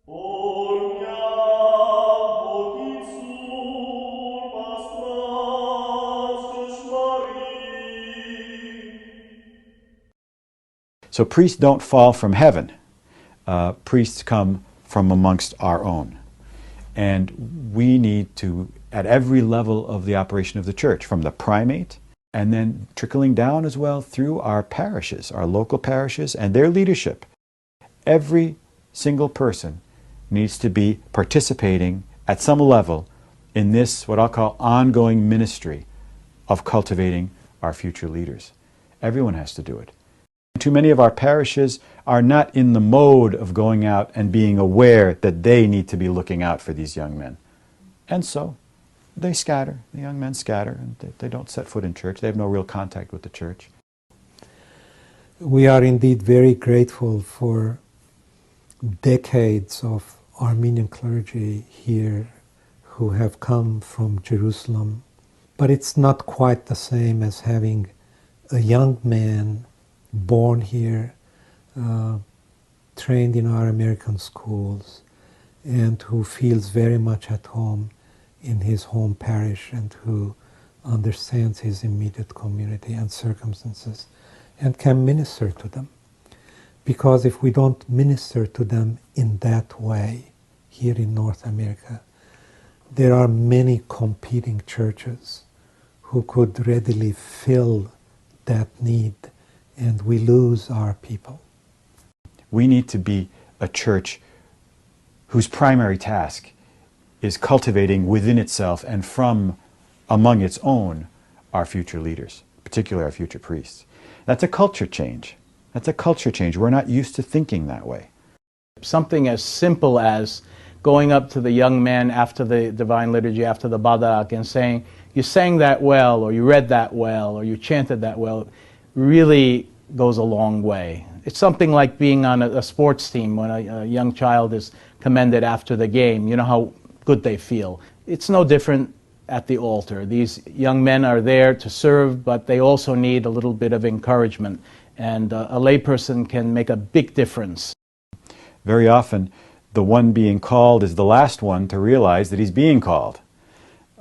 So priests don't fall from heaven. Priests come from amongst our own. And we need to, at every level of the operation of the church, from the primate, and then trickling down as well through our parishes, our local parishes, and their leadership. Every single person needs to be participating at some level in this, what I'll call, ongoing ministry of cultivating our future leaders. Everyone has to do it. Too many of our parishes are not in the mode of going out and being aware that they need to be looking out for these young men. And so they scatter, the young men scatter, and they don't set foot in church. They have no real contact with the church. We are indeed very grateful for decades of Armenian clergy here who have come from Jerusalem. But it's not quite the same as having a young man born here, trained in our American schools, and who feels very much at home in his home parish and who understands his immediate community and circumstances and can minister to them. Because if we don't minister to them in that way here in North America, there are many competing churches who could readily fill that need, and we lose our people. We need to be a church whose primary task is cultivating within itself and from among its own our future leaders, particularly our future priests. That's a culture change. That's a culture change. We're not used to thinking that way. Something as simple as going up to the young man after the Divine Liturgy, after the Badak, and saying, you sang that well, or you read that well, or you chanted that well, really goes a long way. It's something like being on a sports team when a young child is commended after the game. You know how good they feel. It's no different at the altar. These young men are there to serve, but they also need a little bit of encouragement. And a layperson can make a big difference. Very often, the one being called is the last one to realize that he's being called.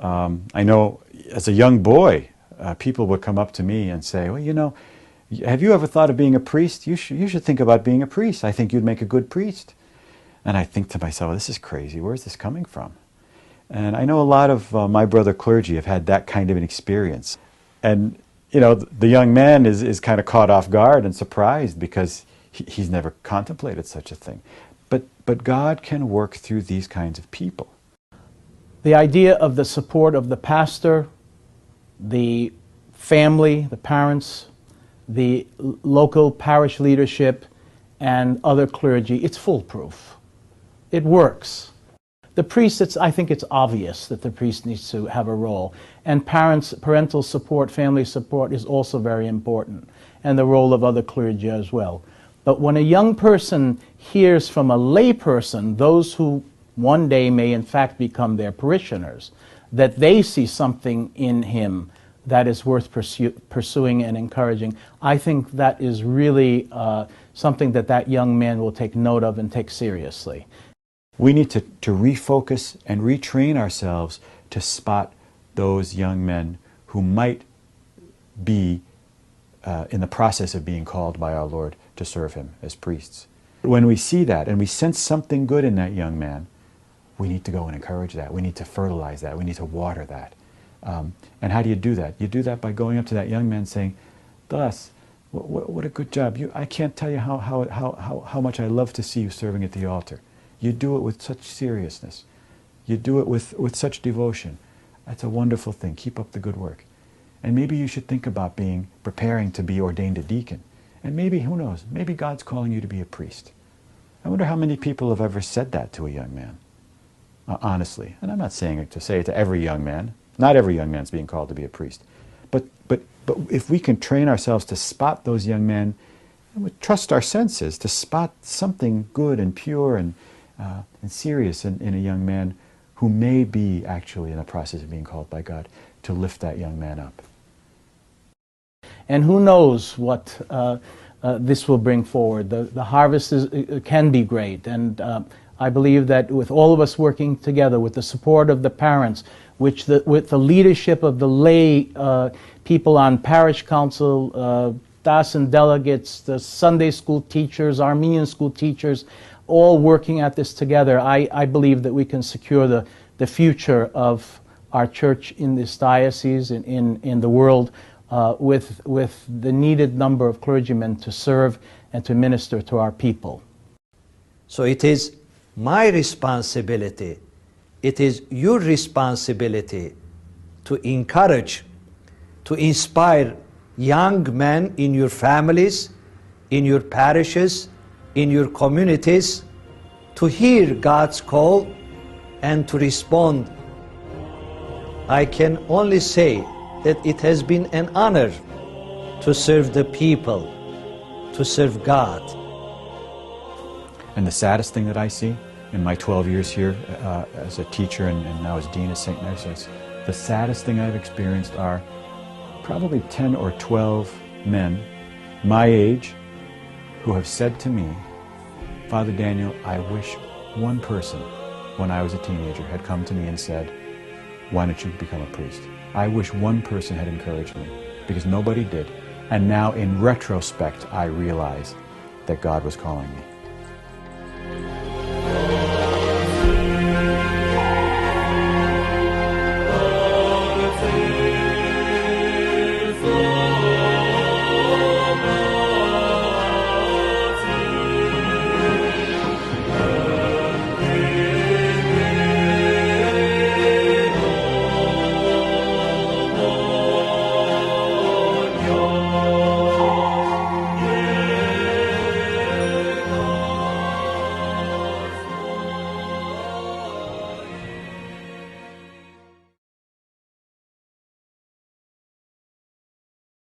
I know as a young boy, people would come up to me and say, well, you know, have you ever thought of being a priest? You should think about being a priest. I think you'd make a good priest. And I think to myself, this is crazy. Where's this coming from? And I know a lot of my brother clergy have had that kind of an experience. And, you know, the young man is kind of caught off guard and surprised because he's never contemplated such a thing. But God can work through these kinds of people. The idea of the support of the pastor, the family, the parents, the local parish leadership, and other clergy, it's foolproof. It works. The priest, I think it's obvious that the priest needs to have a role. And parental support, family support is also very important, and the role of other clergy as well. But when a young person hears from a lay person, those who one day may in fact become their parishioners, that they see something in him that is worth pursuing and encouraging, I think that is really something that young man will take note of and take seriously. We need to refocus and retrain ourselves to spot those young men who might be in the process of being called by our Lord to serve Him as priests. When we see that and we sense something good in that young man, we need to go and encourage that. We need to fertilize that. We need to water that. And how do you do that? You do that by going up to that young man and saying, "Das, what a good job. I can't tell you how much I love to see you serving at the altar. You do it with such seriousness. You do it with such devotion. That's a wonderful thing. Keep up the good work. And maybe you should think about preparing to be ordained a deacon. And maybe, who knows, maybe God's calling you to be a priest." I wonder how many people have ever said that to a young man, honestly. And I'm not saying it to say it to every young man. Not every young man's being called to be a priest. But if we can train ourselves to spot those young men, and we trust our senses to spot something good and pure and serious in a young man who may be actually in the process of being called by God, to lift that young man up. And who knows what this will bring forward. The harvest can be great, and I believe that with all of us working together, with the support of the parents, with the leadership of the lay people on parish council, Dasan delegates, the Sunday school teachers, Armenian school teachers, all working at this together, I believe that we can secure the future of our church in this diocese, in the world, with the needed number of clergymen to serve and to minister to our people. So it is my responsibility, it is your responsibility to encourage, to inspire young men in your families, in your parishes, in your communities, to hear God's call and to respond. I can only say that it has been an honor to serve the people, to serve God. And the saddest thing that I see in my 12 years here as a teacher and now as Dean of St. Narcissus, the saddest thing I've experienced are probably 10 or 12 men my age who have said to me, Father Daniel, I wish one person when I was a teenager had come to me and said, why don't you become a priest? I wish one person had encouraged me, because nobody did. And now in retrospect, I realize that God was calling me.